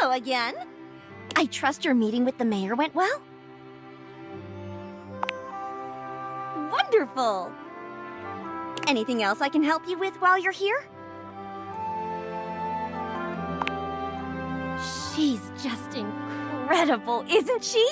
Hello again. I trust your meeting with the mayor went well? Wonderful. Anything else I can help you with while you're here? She's just incredible, isn't she?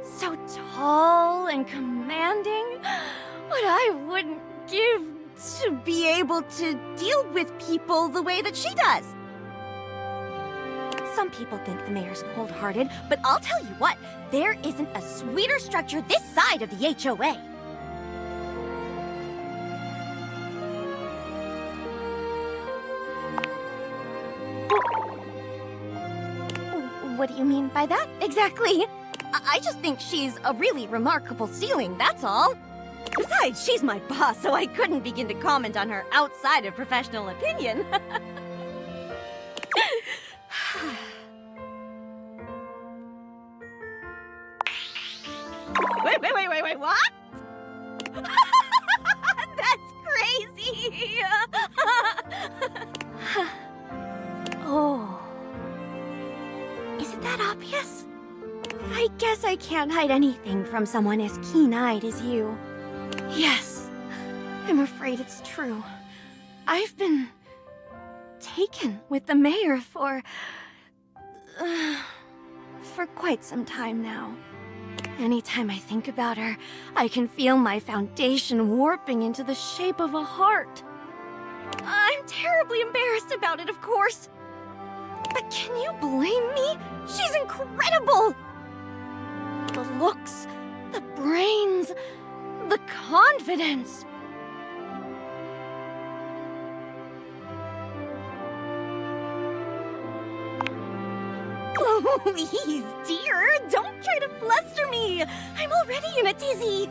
So tall and commanding. What I wouldn't give to be able to deal with people the way that she does. Some people think the mayor's cold-hearted, but I'll tell you what, there isn't a sweeter structure this side of the HOA. What do you mean by that, exactly? I just think she's a really remarkable ceiling, that's all. Besides, she's my boss, so I couldn't begin to comment on her outside of professional opinion. Wait, what? That's crazy! Oh. Is it that obvious? I guess I can't hide anything from someone as keen-eyed as you. Yes, I'm afraid it's true. I've been taken with the mayor for quite some time now. Anytime I think about her, I can feel my foundation warping into the shape of a heart. I'm terribly embarrassed about it, of course. But can you blame me? She's incredible! The looks, the brains, the confidence. Please, dear, don't try to fluster me. I'm already in a tizzy.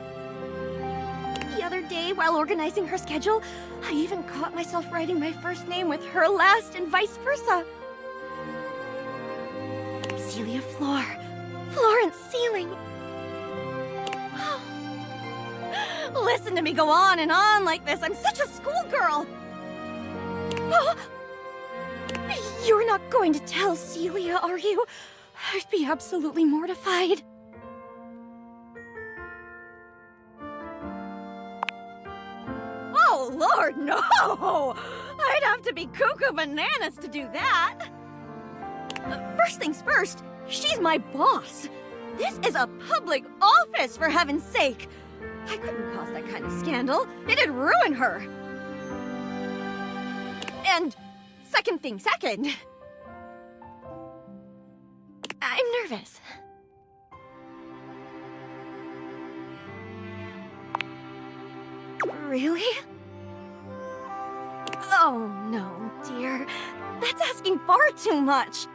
The other day, while organizing her schedule, I even caught myself writing my first name with her last and vice versa. Celia Floor. Florence Ceiling. Listen to me go on and on like this. I'm such a schoolgirl. You're not going to tell Celia, are you? I'd be absolutely mortified. Oh, Lord, no! I'd have to be cuckoo bananas to do that. First things first, she's my boss. This is a public office, for heaven's sake. I couldn't cause that kind of scandal. It'd ruin her. And second thing second, I'm nervous. Really? Oh, no, dear. That's asking far too much.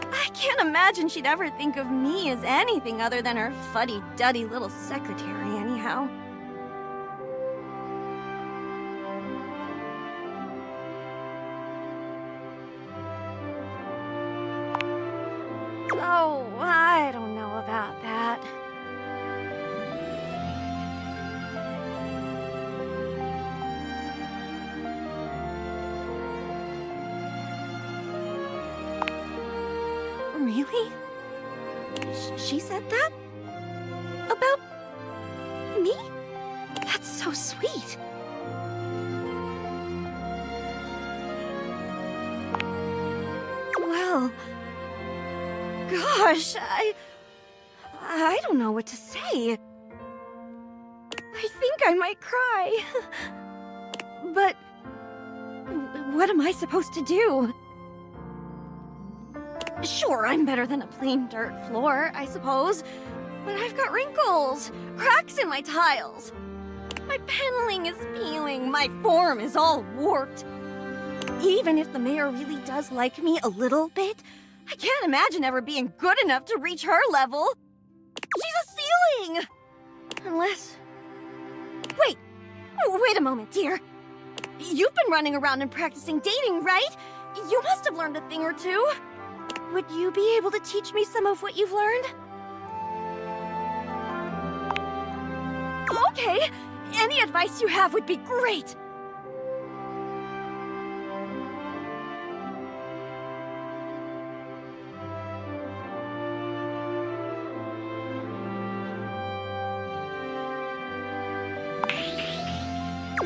I can't imagine she'd ever think of me as anything other than her fuddy-duddy little secretary, anyhow. Oh, I don't know about that. Really? She said that? About me? That's so sweet. Well, gosh, I don't know what to say. I think I might cry. But what am I supposed to do? Sure, I'm better than a plain dirt floor, I suppose. But I've got wrinkles, cracks in my tiles. My paneling is peeling, my form is all warped. Even if the mayor really does like me a little bit, I can't imagine ever being good enough to reach her level. She's a ceiling! Unless... Wait a moment, dear. You've been running around and practicing dating, right? You must have learned a thing or two. Would you be able to teach me some of what you've learned? Okay, any advice you have would be great.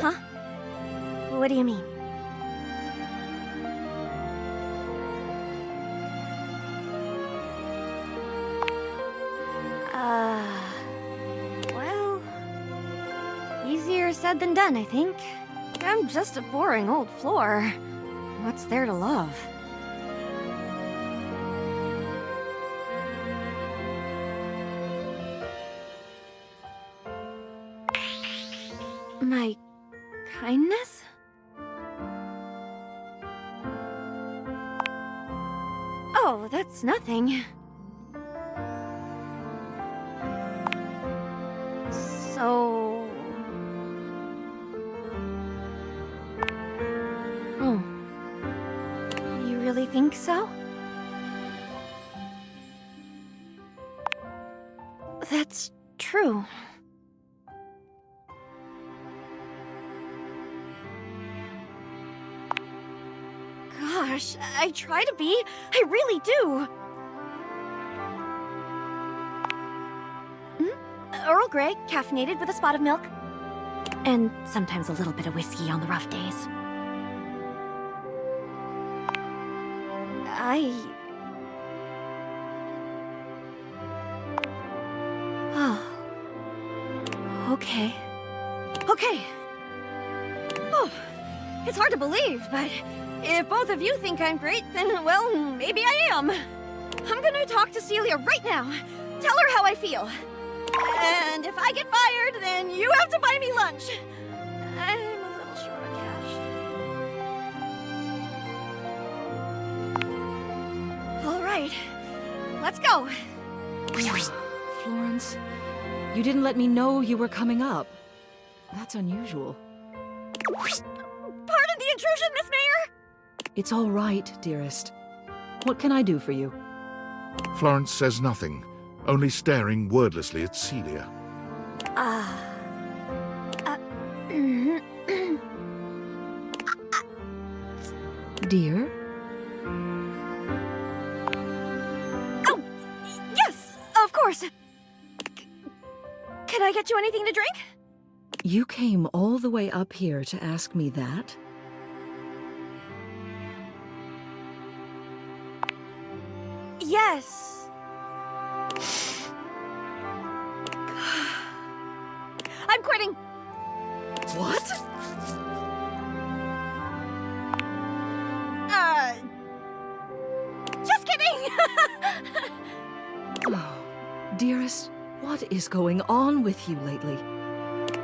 Huh? What do you mean? Well, easier said than done, I think. I'm just a boring old floor. What's there to love? My kindness? Oh, that's nothing. So... Oh. You really think so? That's true. Gosh, I try to be. I really do. Earl Grey, caffeinated with a spot of milk. And sometimes a little bit of whiskey on the rough days. Oh. Okay. Okay. Oh, it's hard to believe, but if both of you think I'm great, then, well, maybe I am. I'm gonna talk to Celia right now. Tell her how I feel. And if I get fired, then you have to buy me lunch. I'm a little short of cash. All right, let's go. Florence, you didn't let me know you were coming up. That's unusual. Pardon the intrusion, Miss Mayor! It's all right, dearest. What can I do for you? Florence says nothing, only staring wordlessly at Celia. Dear? Oh, yes, of course. Can I get you anything to drink? You came all the way up here to ask me that? Yes. I'm quitting. What? Just kidding. Oh, dearest, what is going on with you lately?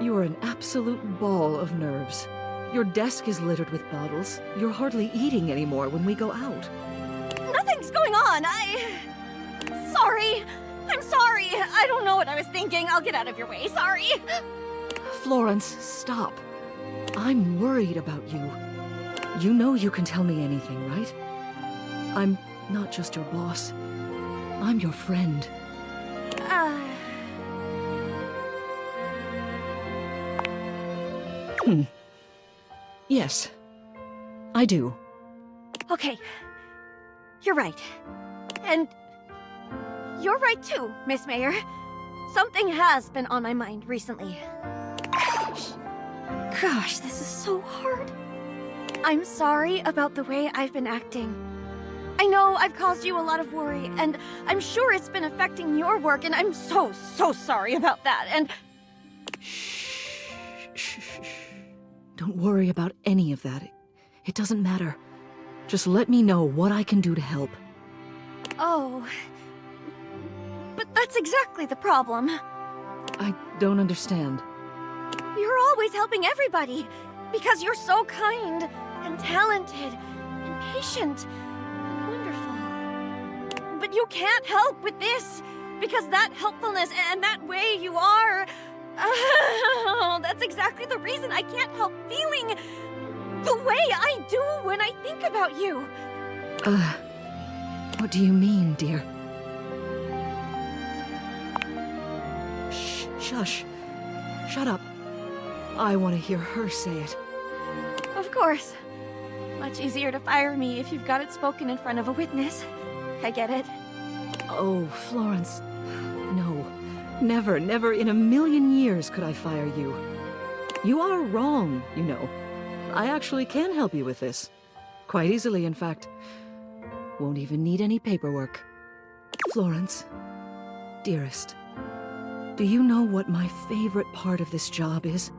You are an absolute ball of nerves. Your desk is littered with bottles. You're hardly eating anymore when we go out. Nothing's going on. Sorry. I'm sorry. I don't know what I was thinking. I'll get out of your way. Sorry. Florence, stop. I'm worried about you. You know you can tell me anything, right? I'm not just your boss. I'm your friend. Yes, I do. Okay. You're right. And you're right too, Miss Mayor. Something has been on my mind recently. Gosh, this is so hard. I'm sorry about the way I've been acting. I know I've caused you a lot of worry, and I'm sure it's been affecting your work, and I'm so sorry about that, and... Shh. Don't worry about any of that. It doesn't matter. Just let me know what I can do to help. Oh... But that's exactly the problem. I don't understand. You're always helping everybody, because you're so kind, and talented, and patient, and wonderful. But you can't help with this, because that helpfulness and that way you are... that's exactly the reason I can't help feeling the way I do when I think about you. What do you mean, dear? Shush. Shut up. I want to hear her say it. Of course. Much easier to fire me if you've got it spoken in front of a witness. I get it. Oh, Florence. No. Never in a million years could I fire you. You are wrong, you know. I actually can help you with this. Quite easily, in fact. Won't even need any paperwork. Florence, dearest, do you know what my favorite part of this job is?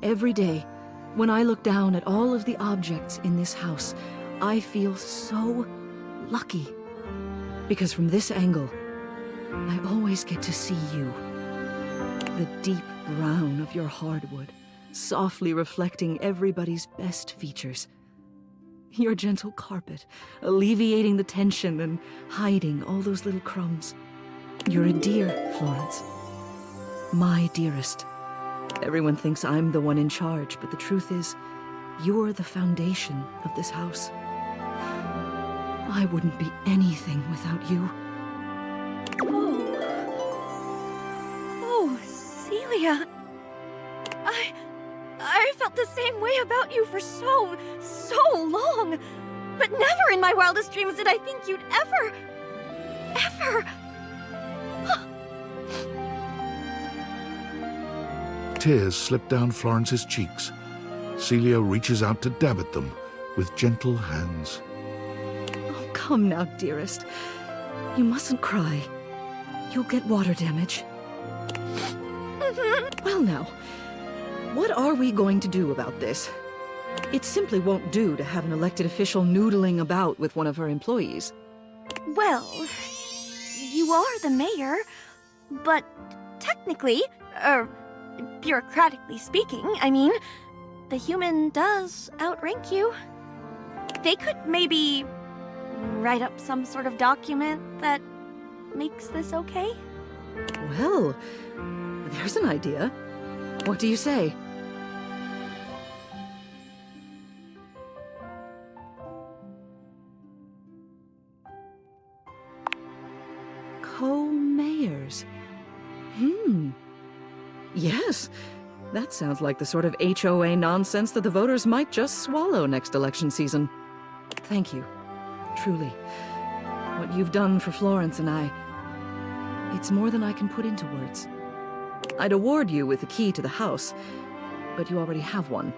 Every day, when I look down at all of the objects in this house, I feel so lucky. Because from this angle, I always get to see you. The deep brown of your hardwood, softly reflecting everybody's best features. Your gentle carpet, alleviating the tension and hiding all those little crumbs. You're a dear, Florence. My dearest. Everyone thinks I'm the one in charge, but the truth is, you're the foundation of this house. I wouldn't be anything without you. Oh, Celia. I felt the same way about you for so long. But never in my wildest dreams did I think you'd ever... Tears slip down Florence's cheeks. Celia reaches out to dab at them with gentle hands. Oh, come now, dearest. You mustn't cry. You'll get water damage. Well now, what are we going to do about this? It simply won't do to have an elected official noodling about with one of her employees. Well, you are the mayor, but technically, bureaucratically speaking, I mean, the human does outrank you. They could maybe write up some sort of document that makes this okay? Well, there's an idea. What do you say? Co-mayors. Yes, that sounds like the sort of HOA nonsense that the voters might just swallow next election season. Thank you, truly. What you've done for Florence and I, it's more than I can put into words. I'd award you with the key to the house, but you already have one.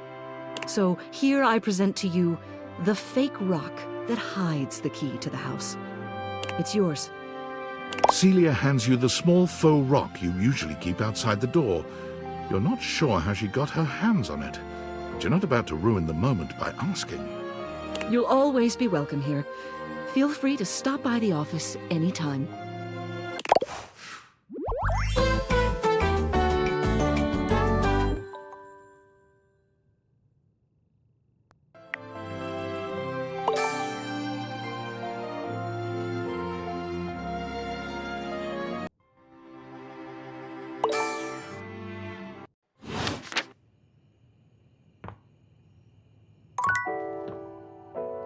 So here I present to you the fake rock that hides the key to the house. It's yours. Celia hands you the small faux rock you usually keep outside the door. You're not sure how she got her hands on it, but you're not about to ruin the moment by asking. You'll always be welcome here. Feel free to stop by the office anytime.